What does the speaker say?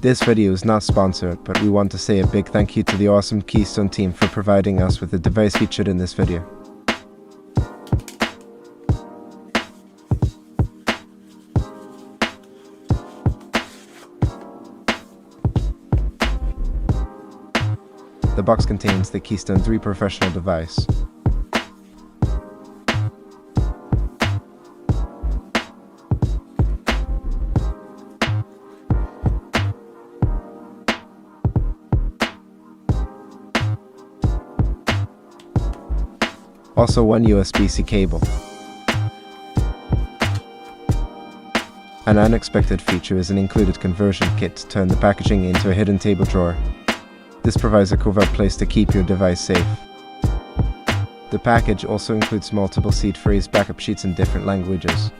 This video is not sponsored, but we want to say a big thank you to the awesome Keystone team for providing us with the device featured in this video. The box contains the Keystone 3 professional device. Also one USB-C cable. An unexpected feature is an included conversion kit to turn the packaging into a hidden table drawer. This provides a covert place to keep your device safe. The package also includes multiple seed phrase backup sheets in different languages.